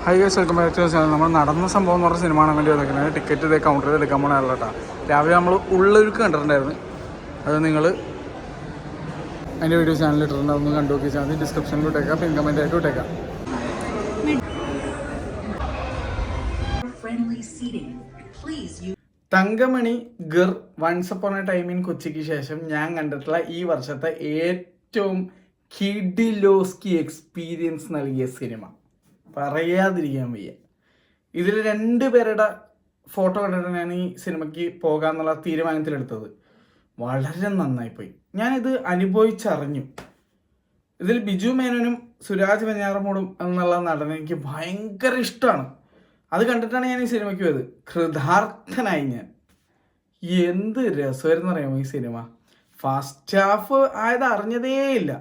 High guys, welcome back to channel. നമ്മൾ നടന്ന സംഭവം എന്ന് പറഞ്ഞ സിനിമ കാണാൻ വേണ്ടി വന്നിരിക്കുന്നത്. ടിക്കറ്റ് ഇതേ കൗണ്ടറിൽ എടുക്കാൻ പോകണമല്ല കേട്ടോ. രാവിലെ നമ്മൾ ഉള്ളൊരുക്ക് കണ്ടിട്ടുണ്ടായിരുന്നു. അത് നിങ്ങൾ അതിൻ്റെ വീഡിയോ ചാനലിൽ ഇട്ടിട്ടുണ്ട്. അതൊന്ന് കണ്ടു നോക്കിയാൽ മതി. ഡിസ്ക്രിപ്ഷനിൽ ഇട്ടേക്കാം, പിൻ കമൻ്റ് ആയിട്ട് ഇട്ടേക്കാം. തങ്കമണി ഗിർ once upon a time in കൊച്ചിക്ക് ശേഷം ഞാൻ കണ്ടിട്ടുള്ള ഈ വർഷത്തെ ഏറ്റവും കിഡിലോസ്കി എക്സ്പീരിയൻസ് നൽകിയ സിനിമ പറയാതിരിക്കാൻ വയ്യ. ഇതിൽ 2 പേരുടെ ഫോട്ടോ കണ്ടിട്ട് ഞാൻ ഈ സിനിമയ്ക്ക് പോകാമെന്നുള്ള തീരുമാനത്തിലെടുത്തത്. വളരെ നന്നായിപ്പോയി. ഞാനിത് അനുഭവിച്ചറിഞ്ഞു. ഇതിൽ ബിജു മേനോനും സുരാജ് വെഞ്ഞാറമൂടും എന്നുള്ള നടനെ എനിക്ക് ഭയങ്കര ഇഷ്ടമാണ്. അത് കണ്ടിട്ടാണ് ഞാൻ ഈ സിനിമയ്ക്ക് പോയത്. കൃതാർത്ഥനായി ഞാൻ. എന്ത് രസമായിരുന്നു അറിയാമോ ഈ സിനിമ. ഫസ്റ്റ് ഹാഫ് ആയത് അറിഞ്ഞതേയില്ല.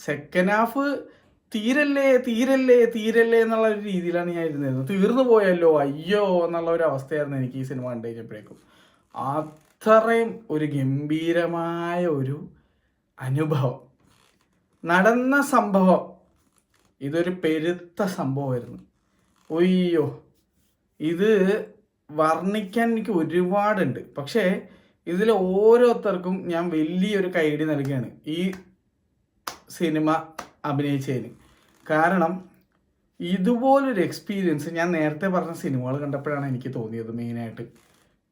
സെക്കൻഡ് ഹാഫ് തീരല്ലേ തീരല്ലേ തീരല്ലേ എന്നുള്ള ഒരു രീതിയിലാണ് ഞാൻ ഇരുന്നിരുന്നത്. തീർന്നു പോയല്ലോ അയ്യോ എന്നുള്ള ഒരു അവസ്ഥയായിരുന്നു എനിക്ക് ഈ സിനിമ കണ്ടു കഴിഞ്ഞപ്പോഴേക്കും. അത്രയും ഒരു ഗംഭീരമായ ഒരു അനുഭവം. നടന്ന സംഭവം ഇതൊരു പെരുത്ത സംഭവമായിരുന്നു. ഒയ്യോ, ഇത് വർണ്ണിക്കാൻ എനിക്ക് ഒരുപാടുണ്ട്. പക്ഷേ ഇതിൽ ഓരോരുത്തർക്കും ഞാൻ വലിയൊരു കൈയടി നൽകുകയാണ് ഈ സിനിമ അഭിനയിച്ചതിന്. കാരണം ഇതുപോലൊരു എക്സ്പീരിയൻസ് ഞാൻ നേരത്തെ പറഞ്ഞ സിനിമകൾ കണ്ടപ്പോഴാണ് എനിക്ക് തോന്നിയത്. മെയിനായിട്ട്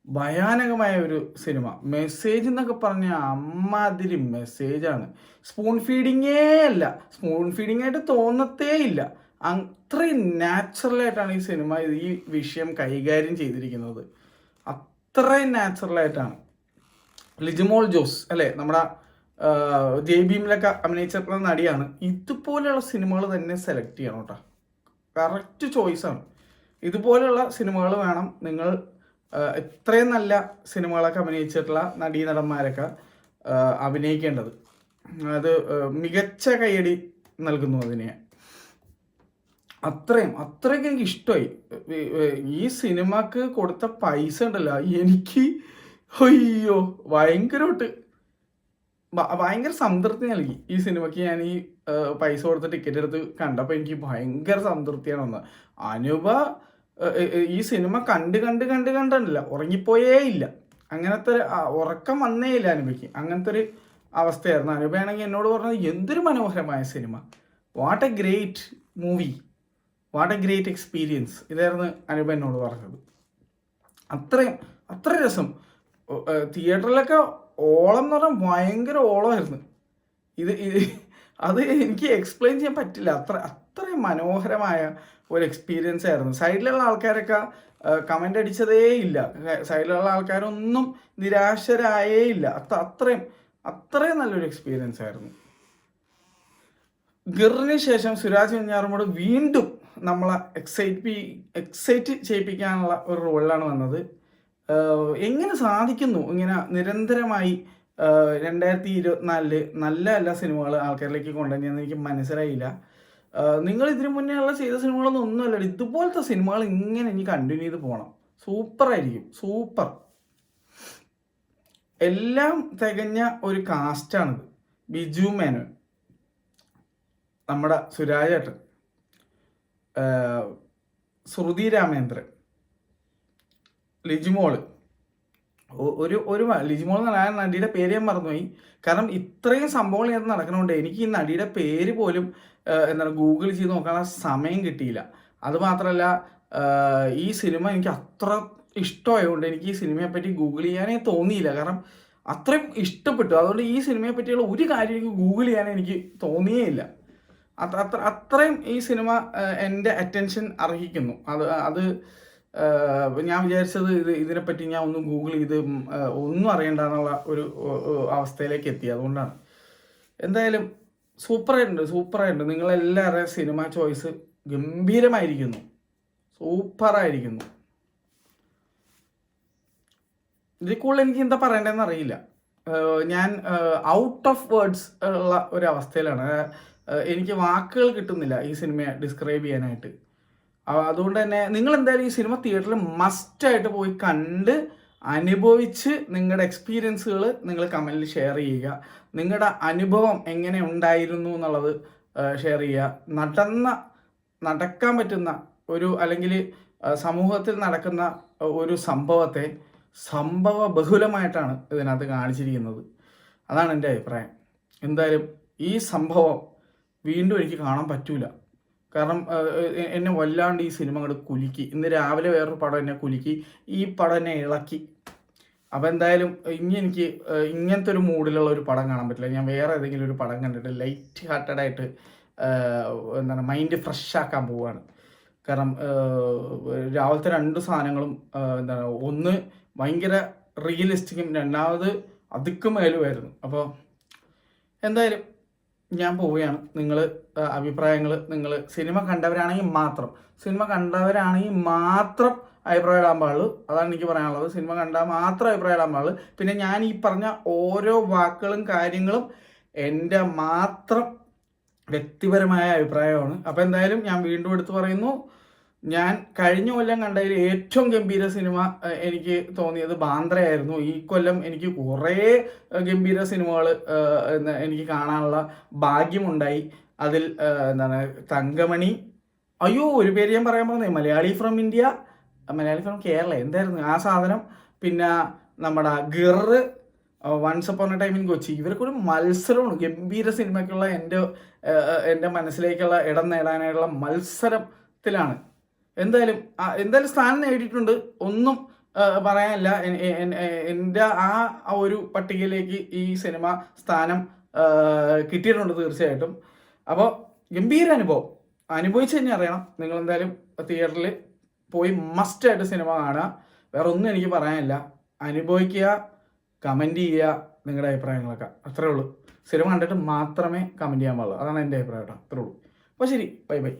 ഭയാനകമായ ഒരു സിനിമ. മെസ്സേജ് എന്നൊക്കെ പറഞ്ഞാൽ അമ്മാതിരി മെസ്സേജാണ്. സ്പൂൺ ഫീഡിങ്ങേ അല്ല, സ്പൂൺ ഫീഡിങ് ആയിട്ട് തോന്നത്തേ ഇല്ല. അത്രയും നാച്ചുറലായിട്ടാണ് ഈ സിനിമ ഈ വിഷയം കൈകാര്യം ചെയ്തിരിക്കുന്നത്. അത്രയും നാച്ചുറലായിട്ടാണ്. ലിജിമോൾ ജോസ് അല്ലേ, നമ്മുടെ ജയ്ഭീമിലൊക്കെ അഭിനയിച്ചിട്ടുള്ള നടിയാണ്. ഇതുപോലെയുള്ള സിനിമകൾ തന്നെ സെലക്ട് ചെയ്യണം കേട്ടോ. കറക്റ്റ് ചോയ്സാണ്. ഇതുപോലെയുള്ള സിനിമകൾ വേണം നിങ്ങൾ. എത്രയും നല്ല സിനിമകളൊക്കെ അഭിനയിച്ചിട്ടുള്ള നടീനടന്മാരൊക്കെ അഭിനയിക്കേണ്ടത്. അത് മികച്ച കയ്യടി നൽകുന്നു അതിനെ. അത്രയ്ക്ക് എനിക്ക് ഇഷ്ടമായി. ഈ സിനിമക്ക് കൊടുത്ത പൈസ ഉണ്ടല്ലോ, എനിക്ക് അയ്യോ ഭയങ്കര സംതൃപ്തി നൽകി ഈ സിനിമയ്ക്ക്. ഞാൻ ഈ പൈസ കൊടുത്ത് ടിക്കറ്റ് എടുത്ത് കണ്ടപ്പോൾ എനിക്ക് ഭയങ്കര സംതൃപ്തിയാണ് വന്നത്. ഈ സിനിമ കണ്ടില്ല, ഉറങ്ങിപ്പോയേ ഇല്ല. അങ്ങനത്തെ ഉറക്കം വന്നേ ഇല്ല അനുപയ്ക്ക്. അങ്ങനത്തെ ഒരു അവസ്ഥയായിരുന്നു. അനുപയാണെങ്കിൽ എന്നോട് പറഞ്ഞത് എന്തൊരു മനോഹരമായ cinema, what A great movie, what A great experience, ഇതായിരുന്നു അനുപ എന്നോട് പറഞ്ഞത്. അത്ര രസം. തിയേറ്ററിലൊക്കെ ഓളം എന്ന് പറഞ്ഞാൽ ഭയങ്കര ഓളമായിരുന്നു. അത് എനിക്ക് എക്സ്പ്ലെയിൻ ചെയ്യാൻ പറ്റില്ല. അത്രയും മനോഹരമായ ഒരു എക്സ്പീരിയൻസ് ആയിരുന്നു. സൈഡിലുള്ള ആൾക്കാരൊക്കെ കമൻ്റ് അടിച്ചതേ ഇല്ല. സൈഡിലുള്ള ആൾക്കാരൊന്നും നിരാശരായേ ഇല്ല. അത്രയും നല്ലൊരു എക്സ്പീരിയൻസ് ആയിരുന്നു. ഗിറിന് ശേഷം സുരാജ് വെഞ്ഞാറമൂട് വീണ്ടും നമ്മളെ എക്സൈറ്റ് ചെയ്യിപ്പിക്കാനുള്ള ഒരു റോളിലാണ് വന്നത്. എങ്ങനെ സാധിക്കുന്നു ഇങ്ങനെ നിരന്തരമായി 2024 നല്ല എല്ലാ സിനിമകൾ ആൾക്കാരിലേക്ക് കൊണ്ടുവന്നെന്ന് എനിക്ക് മനസ്സിലായില്ല. നിങ്ങൾ ഇതിനു മുന്നേ ഉള്ള ചെയ്ത സിനിമകളൊന്നും ഒന്നുമല്ല. ഇതുപോലത്തെ സിനിമകൾ ഇങ്ങനെ ഇനി കണ്ടിന്യൂ ചെയ്ത് പോകണം. സൂപ്പറായിരിക്കും, സൂപ്പർ. എല്ലാം തികഞ്ഞ ഒരു കാസ്റ്റാണിത്. ബിജു മേനോൻ, നമ്മുടെ സുരാജേട്ടൻ, ശ്രുതി രാമേന്ദ്രൻ, ലിജിമോള്. ലിജിമോൾ എന്ന് പറഞ്ഞാൽ നടിയുടെ പേര് ഞാൻ മറന്നുപോയി. കാരണം ഇത്രയും സംഭവങ്ങൾ ഞാൻ നടക്കണോണ്ട് എനിക്ക് ഈ നടിയുടെ പേര് പോലും ഗൂഗിൾ ചെയ്ത് നോക്കാനുള്ള സമയം കിട്ടിയില്ല. അതുമാത്രമല്ല, ഈ സിനിമ എനിക്ക് അത്ര ഇഷ്ടമായതുകൊണ്ട് എനിക്ക് ഈ സിനിമയെ പറ്റി ഗൂഗിൾ ചെയ്യാനേ തോന്നിയില്ല. കാരണം അത്രയും ഇഷ്ടപ്പെട്ടു. അതുകൊണ്ട് ഈ സിനിമയെ പറ്റിയുള്ള ഒരു കാര്യം എനിക്ക് ഗൂഗിൾ ചെയ്യാൻ എനിക്ക് തോന്നിയേ ഇല്ല. അത്രയും ഈ സിനിമ എൻ്റെ അറ്റൻഷൻ അർഹിക്കുന്നു. അത് ഞാൻ വിചാരിച്ചത് ഇതിനെപ്പറ്റി ഞാൻ ഒന്ന് ഗൂഗിൾ ചെയ്ത് ഒന്നും അറിയണ്ടെന്നുള്ള ഒരു അവസ്ഥയിലേക്ക് എത്തി. അതുകൊണ്ടാണ്. എന്തായാലും സൂപ്പറായിട്ടുണ്ട്. നിങ്ങളെല്ലാവരുടെയും സിനിമ ചോയ്സ് ഗംഭീരമായിരിക്കുന്നു, സൂപ്പറായിരിക്കുന്നു. ഇതിൽ കൂടുതൽ എനിക്ക് എന്താ പറയേണ്ടതെന്ന് അറിയില്ല. ഞാൻ ഔട്ട് ഓഫ് വേർഡ്സ് ഉള്ള ഒരു അവസ്ഥയിലാണ്. എനിക്ക് വാക്കുകൾ കിട്ടുന്നില്ല ഈ സിനിമയെ ഡിസ്ക്രൈബ് ചെയ്യാനായിട്ട്. അതുകൊണ്ട് തന്നെ നിങ്ങൾ എന്തായാലും ഈ സിനിമ തിയേറ്ററിൽ മസ്റ്റായിട്ട് പോയി കണ്ട് അനുഭവിച്ച് നിങ്ങളുടെ എക്സ്പീരിയൻസുകൾ നിങ്ങൾ കമൻറ്റിൽ ഷെയർ ചെയ്യുക. നിങ്ങളുടെ അനുഭവം എങ്ങനെ ഉണ്ടായിരുന്നു എന്നുള്ളത് ഷെയർ ചെയ്യുക. നടക്കാൻ പറ്റുന്ന ഒരു അല്ലെങ്കിൽ സമൂഹത്തിൽ നടക്കുന്ന ഒരു സംഭവത്തെ സംഭവ ബഹുലമായിട്ടാണ് ഇതിനകത്ത് കാണിച്ചിരിക്കുന്നത്. അതാണ് എൻ്റെ അഭിപ്രായം. എന്തായാലും ഈ സംഭവം വീണ്ടും എനിക്ക് കാണാൻ പറ്റൂല. കാരണം എന്നെ വല്ലാണ്ട് ഈ സിനിമ അങ്ങോട്ട് കുലുക്കി. ഇന്ന് രാവിലെ വേറൊരു പടം എന്നെ കുലുക്കി, ഈ പടം എന്നെ ഇളക്കി. അപ്പോൾ എന്തായാലും ഇനി എനിക്ക് ഇങ്ങനത്തെ ഒരു മൂഡിലുള്ള ഒരു പടം കാണാൻ പറ്റില്ല. ഞാൻ വേറെ ഏതെങ്കിലും ഒരു പടം കണ്ടിട്ട് ലൈറ്റ് ഹാർട്ടഡായിട്ട് എന്താണ് മൈൻഡ് ഫ്രഷ് ആക്കാൻ പോവുകയാണ്. കാരണം രാവിലത്തെ 2 സാധനങ്ങളും എന്താണ്, ഒന്ന് ഭയങ്കര റിയലിസ്റ്റിക്കും, രണ്ടാമത് അതുക്കും മേലുമായിരുന്നു. അപ്പോൾ എന്തായാലും ഞാൻ പോവുകയാണ്. നിങ്ങൾ അഭിപ്രായങ്ങൾ, നിങ്ങൾ സിനിമ കണ്ടവരാണെങ്കിൽ മാത്രം അഭിപ്രായം ഇടാൻ പാടുള്ളൂ. അതാണ് എനിക്ക് പറയാനുള്ളത്. സിനിമ കണ്ടാൽ മാത്രം അഭിപ്രായം ഇടാൻ പാടുള്ളൂ. പിന്നെ ഞാൻ ഈ പറഞ്ഞ ഓരോ വാക്കുകളും കാര്യങ്ങളും എൻ്റെ മാത്രം വ്യക്തിപരമായ അഭിപ്രായമാണ്. അപ്പോൾ എന്തായാലും ഞാൻ വീണ്ടും എടുത്തു പറയുന്നു, ഞാൻ കഴിഞ്ഞ കൊല്ലം കണ്ടതിൽ ഏറ്റവും ഗംഭീര സിനിമ എനിക്ക് തോന്നിയത് ബാന്ദ്രയായിരുന്നു. ഈ കൊല്ലം എനിക്ക് കുറേ ഗംഭീര സിനിമകൾ എനിക്ക് കാണാനുള്ള ഭാഗ്യമുണ്ടായി. അതിൽ എന്താണ് തങ്കമണി, അയ്യോ ഒരു പേര് ഞാൻ പറയാൻ പോകുന്നത്, മലയാളി ഫ്രം കേരള, എന്തായിരുന്നു ആ സാധനം, പിന്നെ നമ്മുടെ ഗിർ, once upon a time in Kochi. ഇവർക്ക് ഒരു മത്സരമാണ് ഗംഭീര സിനിമയ്ക്കുള്ള എൻ്റെ മനസ്സിലേക്കുള്ള ഇടം നേടാനായിട്ടുള്ള മത്സരത്തിലാണ്. എന്തായാലും സ്ഥാനം നേടിയിട്ടുണ്ട്, ഒന്നും പറയാനില്ല. എൻ്റെ ആ ഒരു പട്ടികയിലേക്ക് ഈ സിനിമ സ്ഥാനം കിട്ടിയിട്ടുണ്ട് തീർച്ചയായിട്ടും. അപ്പോൾ ഗംഭീര അനുഭവിച്ച് തന്നെ അറിയണം. നിങ്ങളെന്തായാലും തിയേറ്ററിൽ പോയി മസ്റ്റായിട്ട് സിനിമ കാണുക. വേറെ ഒന്നും എനിക്ക് പറയാനില്ല. അനുഭവിക്കുക, കമൻറ്റ് ചെയ്യുക നിങ്ങളുടെ അഭിപ്രായങ്ങളൊക്കെ, അത്രേ ഉള്ളൂ. സിനിമ കണ്ടിട്ട് മാത്രമേ കമൻറ്റ് ചെയ്യാൻ പാടുള്ളൂ. അതാണ് എൻ്റെ അഭിപ്രായം കേട്ടോ, അത്രേ ഉള്ളൂ. അപ്പോൾ ശരി, ബൈ.